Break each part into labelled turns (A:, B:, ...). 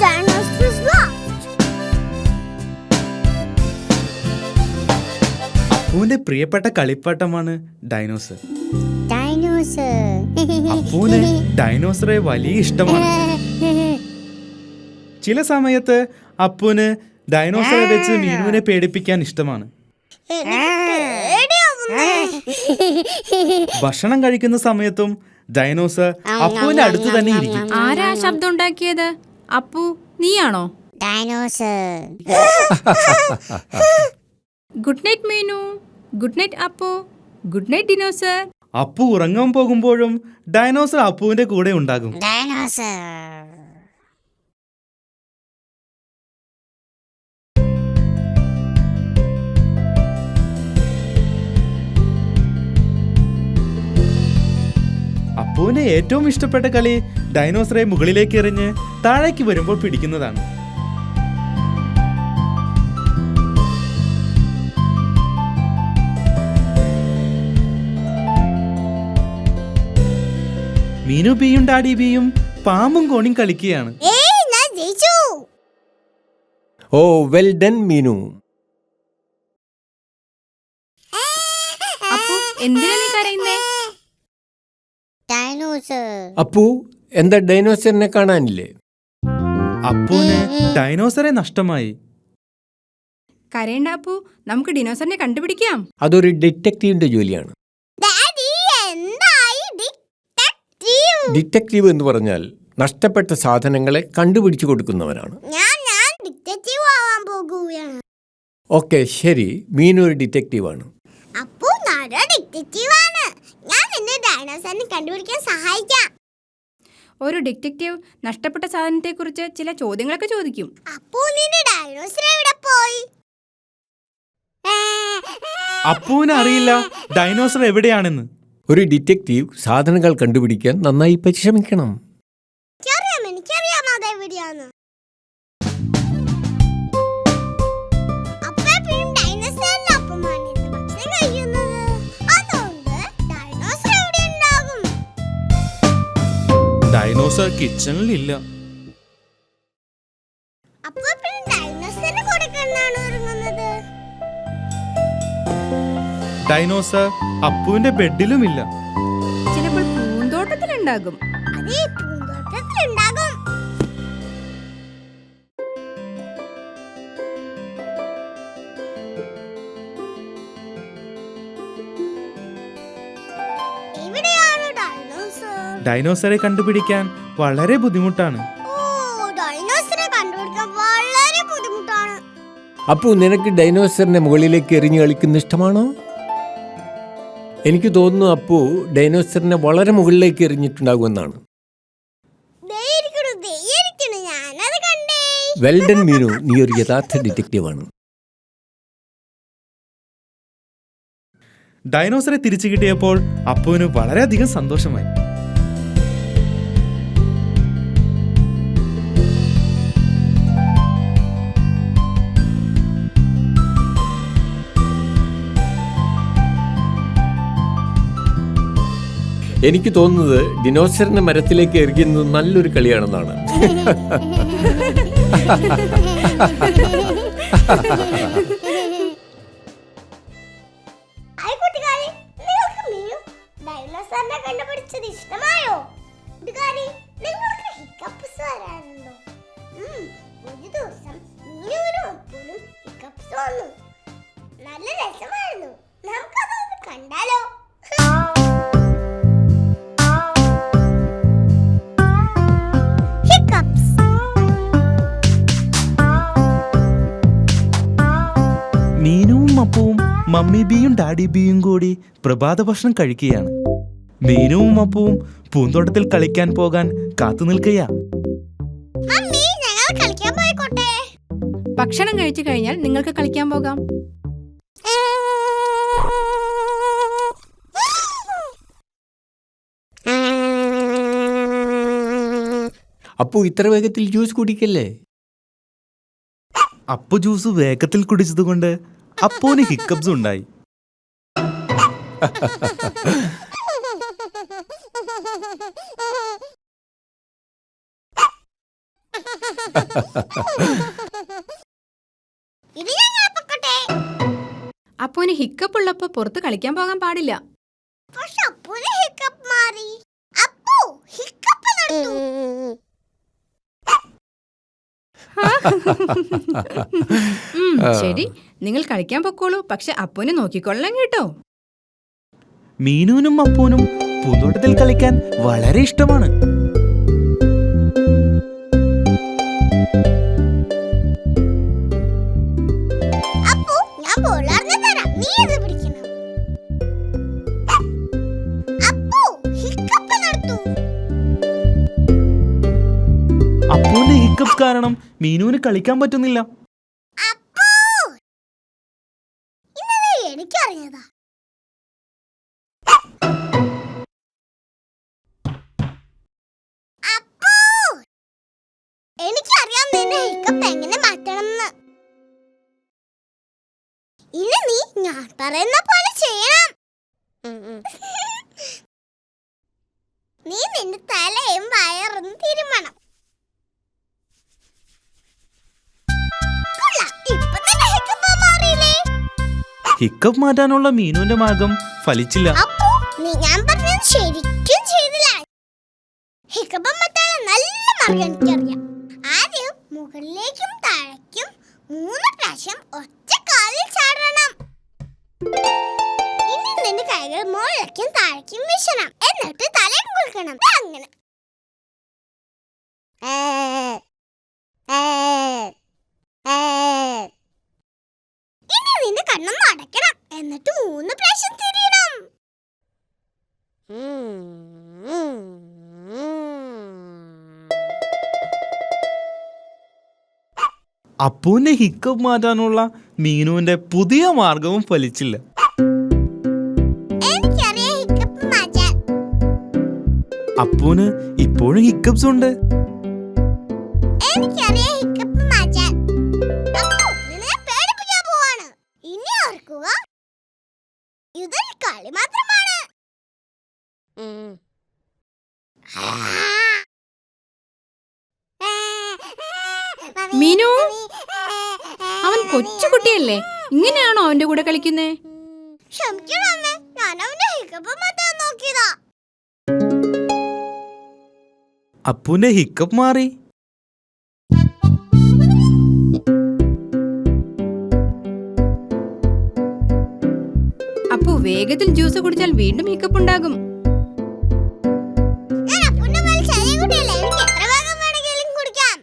A: dinosaurs lost.
B: അപ്പുവിന്റെ പ്രിയപ്പെട്ട കളിപ്പാട്ടമാണ് dinosaur. അപ്പുവിന് ഡൈനോസറെ വലിയ ഇഷ്ടമാണ്. ചില സമയത്ത് അപ്പുവിന് ഡൈനോസറെ വെച്ച് മീനുവിനെ പേടിപ്പിക്കാൻ ഇഷ്ടമാണ്. ഭക്ഷണം കഴിക്കുന്ന സമയത്തും ഡൈനോസർ അപ്പുവിന്റെ അടുത്ത് തന്നെ ഇരിക്കും.
C: ആരാ ശബ്ദം ഉണ്ടാക്കിയത്? അപ്പു, നീയാണോ?
A: Dinosaur.
C: Good night Meenu. Good night Appu. Good night dinosaur.
B: Appu ഉറങ്ങാൻ പോകുമ്പോഴും ഡൈനോസർ അപ്പുവിന്റെ കൂടെ ഉണ്ടാകും.
A: ഡൈനോസർ.
B: അപ്പുവിന് ഏറ്റവും ഇഷ്ടപ്പെട്ട കളി ഡൈനോസറെ മുകളിലേക്ക് എറിഞ്ഞ് താഴേക്ക് വരുമ്പോൾ പിടിക്കുന്നതാണ്. മീനു ബിയും ഡാഡി ബിയും പാമ്പും കോണിയും കളിക്കുകയാണ്.
D: ഓ വെൽ ഡൺ മീനു.
C: അപ്പു, എന്തിനാ നീ കരയുന്നേ?
D: അപ്പു, എന്താ ഡൈനോസറിനെ കാണാനില്ലേ?
B: അപ്പുവിന് ഡൈനോസറെ നഷ്ടമായി.
C: കരയണ്ട അപ്പു, നമുക്ക് ഡിനോസറിനെ കണ്ടുപിടിക്കാം.
D: അതൊരു ഡിറ്റക്റ്റീവിന്റെ ജോലിയാണ്. ഡിറ്റക്റ്റീവ് എന്ന് പറഞ്ഞാൽ നഷ്ടപ്പെട്ട സാധനങ്ങളെ കണ്ടുപിടിച്ചു കൊടുക്കുന്നവനാണ്. ഓക്കെ, ശരി, മീനു ഒരു ഡിറ്റക്റ്റീവാണ്.
C: ഒരു ഡിറ്റക്റ്റീവ് നഷ്ടപ്പെട്ട സാധനത്തെക്കുറിച്ച് ചില ചോദ്യങ്ങളൊക്കെ ചോദിക്കും.
B: അപ്പുവിന് അറിയില്ല ഡൈനോസർ എവിടെയാണെന്ന്.
D: ഒരു ഡിറ്റക്റ്റീവ് സാധനങ്ങൾ കണ്ടുപിടിക്കാൻ നന്നായി പരിശ്രമിക്കണം.
B: ഡൈനോസർ കിച്ചണിലില്ല. ഡൈനോസർ അപ്പുവിന്റെ ബെഡിലുമില്ല.
C: ചിലപ്പോൾ പൂന്തോട്ടത്തിലുണ്ടാകും.
B: ഡൈനോസറെ കണ്ടുപിടിക്കാൻ വളരെ ബുദ്ധിമുട്ടാണ്.
D: അപ്പു, നിനക്ക് ഡൈനോസറിനെ മുകളിലേക്ക് എറിഞ്ഞു കളിക്കുന്ന ഇഷ്ടമാണോ? എനിക്ക് തോന്നുന്നു അപ്പു ഡൈനോസറിനെ വളരെ മുകളിലേക്ക് എറിഞ്ഞിട്ടുണ്ടാകുമെന്നാണ്. വെൽ ഡൺ മീനു, നീ ഒരു യഥാർത്ഥ ഡിറ്റക്റ്റീവാണ്.
B: ഡൈനോസറെ തിരിച്ചു കിട്ടിയപ്പോൾ അപ്പുവിന് വളരെയധികം സന്തോഷമായി.
D: എനിക്ക് തോന്നുന്നത് ഡിനോസറിനെ മരത്തിലേക്ക് എറിയുന്നത് നല്ലൊരു കളിയാണെന്നാണ്.
A: നല്ല രസമായിരുന്നു. നമുക്കതൊന്ന് കണ്ടാലോ?
B: മീനുവും അപ്പുവും മമ്മി ബിയും ഡാഡി ബിയും കൂടി പ്രഭാത ഭക്ഷണം കഴിക്കുകയാണ്. മീനുവും അപ്പുവും പൂന്തോട്ടത്തിൽ കളിക്കാൻ പോകാൻ കാത്തു നിൽക്കുകയാ.
C: ഭക്ഷണം കഴിച്ചു കഴിഞ്ഞാൽ നിങ്ങൾക്ക് കളിക്കാൻ പോകാം.
D: അപ്പു, ഇത്ര വേഗത്തിൽ ജ്യൂസ് കുടിക്കല്ലേ?
B: അപ്പു ജ്യൂസ് വേഗത്തിൽ കുടിച്ചതുകൊണ്ട് അപ്പുവിന് ഹിക്കപ്സ് ഉണ്ടായി.
A: ഇത് ഞാൻ പൊക്കട്ടെ.
C: അപ്പുവിന് ഹിക്കപ്പ് ഉള്ളപ്പോ പുറത്ത് കളിക്കാൻ പോകാൻ പാടില്ല.
A: പക്ഷെ അപ്പൂന് ഹിക്കപ്പ് മാറി. അപ്പു ഹിക്കപ്പ് നടത്തു.
C: ശരി, നിങ്ങൾ കളിക്കാൻ പൊക്കോളൂ. പക്ഷെ അപ്പുവിനെ നോക്കിക്കൊള്ളാം കേട്ടോ.
B: മീനുവിനും അപ്പൂനും പൂന്തോട്ടത്തിൽ കളിക്കാൻ വളരെ ഇഷ്ടമാണ്.
A: അപ്പു ഞാൻ ബോളറിഞ്ഞു തരാം, നീ ഇത് പിടിക്കണം. അപ്പു ഹിക്കപ്പ് നടത്തു.
B: അപ്പൂന്റെ ഹിക്കപ്പ് കാരണം മീനുവിന് കളിക്കാൻ പറ്റുന്നില്ല.
A: അപ്പു ഇന്നത് എനിക്കറിഞ്ഞതാ. അപ്പു എനിക്കറിയാം നിന്റെ ഹിക്കപ്പ് എങ്ങനെ മാറ്റണമെന്ന്. ഇനി നീ ഞാൻ പറയുന്ന പോലെ ചെയ്യണം. നീ നിന്റെ തലയും വയറും തിരുമണം.
B: ഹിക്കപ്പ് മാറ്റാനുള്ള മീനുവിന്റെ മാർഗം ഫലിച്ചില്ല.
A: അപ്പോ നീ ഞാൻ പറഞ്ഞത് ശരിക്കും ചെയ്തില്ല. ഹിക്കപ്പ് മാറ്റാനുള്ള നല്ല മാർഗം എനിക്കറിയാം. ആദ്യം മുകളിലേക്കും താഴേക്കും 3 പ്രാവശ്യം ഒറ്റ കാലിൽ ചാടണം. ഇനി നിന്റെ കൈകൾ മുകളിലേക്കും താഴേക്കും വീശണം. എന്നിട്ട് തലയും കുളിക്കണം. അങ്ങനെ ഇനി നിന്റെ കണ്ണൊന്ന് അടയ്ക്കണം. എന്നിട്ട് 3 പ്രാവശ്യം തിരിയണം.
B: അപ്പൂന്റെ ഹിക്കപ്പ് മാറ്റാനുള്ള മീനുവിന്റെ പുതിയ മാർഗവും ഫലിച്ചില്ല.
A: എനിക്കറിയാം ഹിക്കപ്പ് മാറ്റാൻ.
B: അപ്പൂന് ഇപ്പോഴും ഹിക്കപ്സ് ഉണ്ട്.
A: എനിക്കറിയാം ഹിക്കപ്പ് മാറ്റാൻ. അപ്പു നിന്നെ പേടിപ്പിക്കാൻ പോവാണ്. ഇനി ഓർക്കുക, ഇതൊരു കളി മാത്രമാണ്.
C: മീനു, അവൻ കൊച്ചുകുട്ടിയല്ലേ, ഇങ്ങനെയാണോ അവന്റെ കൂടെ കളിക്കുന്നേ?
A: ക്ഷമിക്കണം അമ്മേ, ഞാൻ അവന്റെ ഹിക്കപ്പ് മാറ്റാൻ നോക്കിയതാ.
B: അപ്പൂന്റെ ഹിക്കപ്പ് മാറി.
C: അപ്പു വേഗത്തിൽ ജ്യൂസ് കുടിച്ചാൽ വീണ്ടും ഹിക്കപ്പ് ഉണ്ടാകും.
A: ഞാൻ അപ്പുവിന്റെ പോലെ ചെറിയ കുട്ടിയല്ലേ, എനിക്ക് എത്ര വേഗം വേണമെങ്കിലും കുടിക്കാം.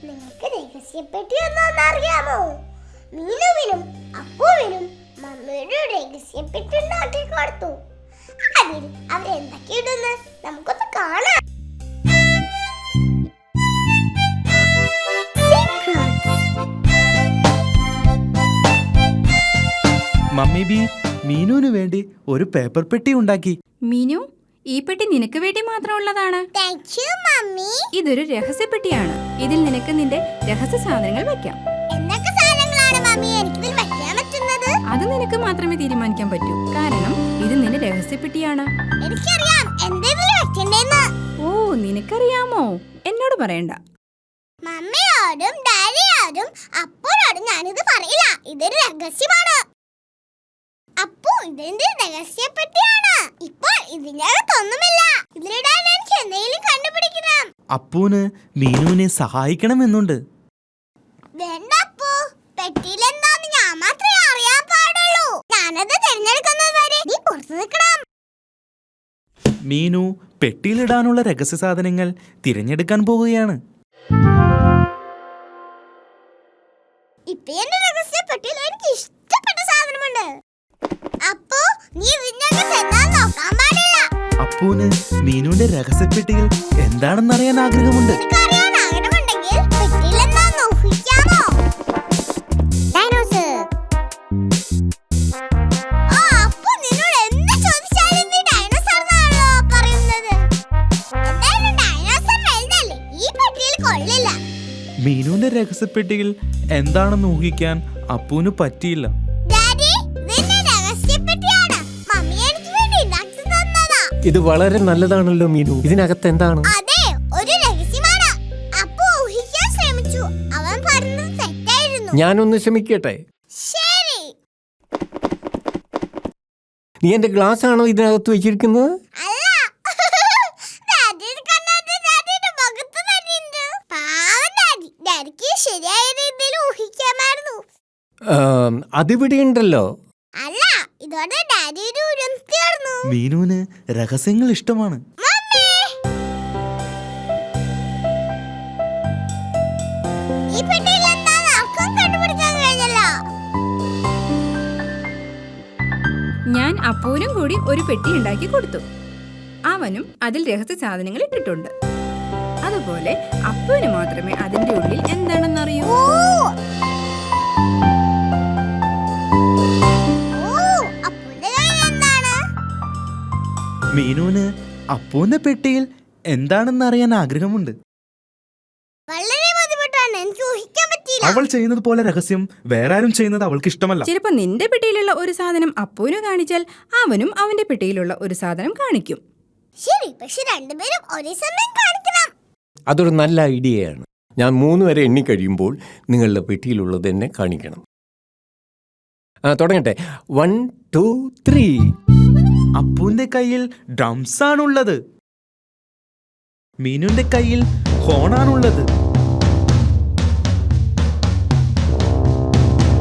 A: നിങ്ങൾക്ക് രഹസ്യപ്പെട്ടി ഒന്നറിയാമോ? മീനുവിനും അപ്പുവിനും മമ്മിയുടെ രഹസ്യപ്പെട്ടി ഉണ്ടാക്കി കൊടുത്തു. അതിൽ അവരെന്തൊക്കെ ഇടുന്ന് നമുക്കൊന്ന് കാണാം.
B: മമ്മി ബി മീനുവിന് വേണ്ടി ഒരു പേപ്പർ പെട്ടി ഉണ്ടാക്കി.
C: മീനു, ഈ പെട്ടി നിനക്ക് വേണ്ടി മാത്രമുള്ളതാണ്.
A: Thank you mummy.
C: ഇതൊരു രഹസ്യപ്പെട്ടിയാണ്. ഇതിൽ നിനക്ക് നിന്റെ രഹസ്യ സാധനങ്ങൾ വെക്കാം.
A: എന്തൊക്കെ സാധനങ്ങളാണ് മമ്മി എനിക്കിതിൽ വെക്കാൻ പറ്റുന്നത്?
C: അത് നിനക്ക് മാത്രമേ തീരുമാനിക്കാൻ പറ്റൂ. കാരണം ഇത് നിന്റെ രഹസ്യപ്പെട്ടിയാണ്.
A: എനിക്കറിയാം എന്തെങ്കിലും വെക്കണ്ടേന്ന്.
C: ഓ, നിനക്കറിയാമോ? എന്നോട് പറയണ്ട.
A: മമ്മിയോടും ഡാഡിയോടും അപ്പോഴോടും ഞാനിത് പറയില്ല. ഇതൊരു രഹസ്യമാണ്. അപ്പോ ഇതെന്റെ രഹസ്യപ്പെട്ടിയാണ്. ഇപ്പോൾ ഇതിനകത്തൊന്നുമില്ല. ഇതിലിടാൻ എനിക്ക് എന്തെങ്കിലും കണ്ടുപിടിക്കണം.
B: അപ്പൂന് മീനുവിനെ സഹായിക്കണമെന്നുണ്ട്.
A: വേണ്ട അപ്പു, പെട്ടിയിൽ എന്താന്ന് ഞാൻ മാത്രമേ അറിയാൻ പാടുള്ളൂ. ഞാനത് തിരഞ്ഞെടുക്കുന്നത് വരെ നീ പുറത്തു നിൽക്കണം.
B: മീനു പെട്ടിയിലിടാനുള്ള രഹസ്യ സാധനങ്ങൾ തിരഞ്ഞെടുക്കാൻ പോവുകയാണ്.
A: ഇപ്പൊ എന്റെ രഹസ്യപ്പെട്ടിയിൽ എനിക്ക് ഇഷ്ടപ്പെട്ട സാധനമുണ്ട്. അപ്പോ നീ ഇതിനകത്ത് എന്താന്ന് നോക്കാൻ പാടില്ല.
B: അപ്പൂന് മീനുവിന്റെ രഹസ്യപ്പെട്ടിയിൽ എന്താണെന്നറിയാൻ ആഗ്രഹമുണ്ട്.
A: നിനക്കറിയാൻ ആഗ്രഹമുണ്ടെങ്കിൽ പെട്ടിയിൽ എന്താന്ന് ഊഹിക്കാമോ?
B: രഹസ്യപ്പെട്ടിയിൽ എന്താണെന്ന് ഊഹിക്കാൻ അപ്പുവിന് പറ്റിയില്ല.
A: ഡാഡി, ഇതെന്റെ രഹസ്യപ്പെട്ടിയാണ്. മമ്മി എനിക്ക് വേണ്ടി ഉണ്ടാക്കി തന്നതാ.
D: ഇത് വളരെ നല്ലതാണല്ലോ മീനു. ഇതിനകത്ത് എന്താണ്?
A: അതെ, ഒരു രഹസ്യമാണ്. അപ്പു ഊഹിക്കാൻ ശ്രമിച്ചു. അവൻ പറഞ്ഞത് തെറ്റായിരുന്നു.
D: ഞാനൊന്ന് ശ്രമിക്കട്ടെ.
A: ശരി.
D: നീ എന്റെ ഗ്ലാസ് ആണോ ഇതിനകത്ത് വെച്ചിരിക്കുന്നത്?
A: അല്ല. ഡാഡിയുടെ കണ്ണാടി ഡാഡിയുടെ മുഖത്ത് തന്നെയുണ്ട്. പാവം ഡാഡി. ഡാഡിക്ക് ശരിയായ രീതിയിൽ ഊഹിക്കാമായിരുന്നു.
D: അതിവിടെ ഉണ്ടല്ലോ.
A: അല്ല, ഇതോടെ ഡാഡിയുടെ ഉരം തീർന്നു.
B: മീനുവിന് രഹസ്യങ്ങൾ ഇഷ്ടമാണ്.
A: മമ്മി, ഈ പെട്ടിയിൽ എന്താന്ന് ആർക്കും കണ്ടുപിടിക്കാൻ കഴിഞ്ഞല്ലോ.
C: ഞാൻ അപ്പൂനും കൂടി ഒരു പെട്ടി ഉണ്ടാക്കി കൊടുത്തു. അവനും അതിൽ രഹസ്യ സാധനങ്ങൾ ഇട്ടിട്ടുണ്ട്. അതുപോലെ അപ്പുവിന് മാത്രമേ അതിന്റെ ഉള്ളിൽ എന്താണെന്നറിയൂ.
A: ഓ, അപ്പുവിന്റെ കയ്യിൽ എന്താണ്?
B: മീനുവിന് അപ്പുവിന്റെ പെട്ടിയിൽ എന്താണെന്ന് അറിയാൻ ആഗ്രഹമുണ്ട്.
A: വളരെ ബുദ്ധിമുട്ടാണ്, എനിക്ക് ഊഹിക്കാൻ പറ്റിയില്ല.
B: അവൾ ചെയ്യുന്നത് പോലെ രഹസ്യം വേറെ ആരും ചെയ്യുന്നത് അവൾക്ക് ഇഷ്ടമല്ല.
C: ചിലപ്പോൾ നിന്റെ പെട്ടിയിലുള്ള ഒരു സാധനം അപ്പുവിന് കാണിച്ചാൽ അവനും അവന്റെ പെട്ടിയിലുള്ള ഒരു സാധനം കാണിക്കും.
A: ശരി, പക്ഷെ രണ്ടുപേരും ഒരേ സമയം കാണിക്കണം.
D: അതൊരു നല്ല ഐഡിയയാണ്. ഞാൻ 3 വരെ എണ്ണി കഴിയുമ്പോൾ നിങ്ങളുടെ പെട്ടിയിലുള്ളത് എന്നെ കാണിക്കണം. തുടങ്ങട്ടെ. 1 2 3.
B: അപ്പുവിന്റെ കയ്യിൽ ഡ്രംസ് ആണുള്ളത്. മീനുവിന്റെ കയ്യിൽ ഹോണാണുള്ളത്.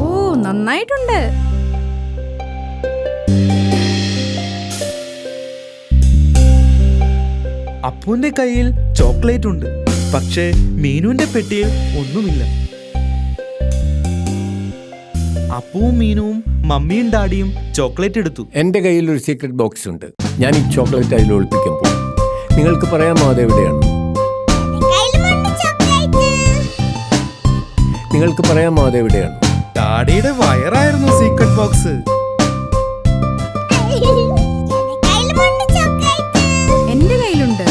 C: ഓ, നന്നായിട്ടുണ്ട്.
B: അപ്പുവിന്റെ കയ്യിൽ ചോക്ലേറ്റ് ഉണ്ട്. പക്ഷേ മീനുവിന്റെ പെട്ടിയിൽ ഒന്നുമില്ല. അപ്പുവും മീനുവും മമ്മിയും ഡാഡിയും ചോക്ലേറ്റ് എടുത്തു.
D: എൻ്റെ കയ്യിൽ ഒരു സീക്രട്ട് ബോക്സ് ഉണ്ട്. ഞാൻ ഈ ചോക്ലേറ്റ് അതിൽ ഒളിപ്പിക്കാൻ പോകും. നിങ്ങൾക്ക് പറയാമോ അതെവിടെയാണ്?
A: കയ്യിലുമുണ്ട് ചോക്ലേറ്റ്.
D: നിങ്ങൾക്ക് പറയാമോ അതെവിടെയാണ്?
B: ഡാഡിയുടെ വയറായിരുന്നു സീക്രട്ട് ബോക്സ്.
A: കയ്യിലുമുണ്ട് ചോക്ലേറ്റ്.
C: എന്റെ കയ്യിലുണ്ട്.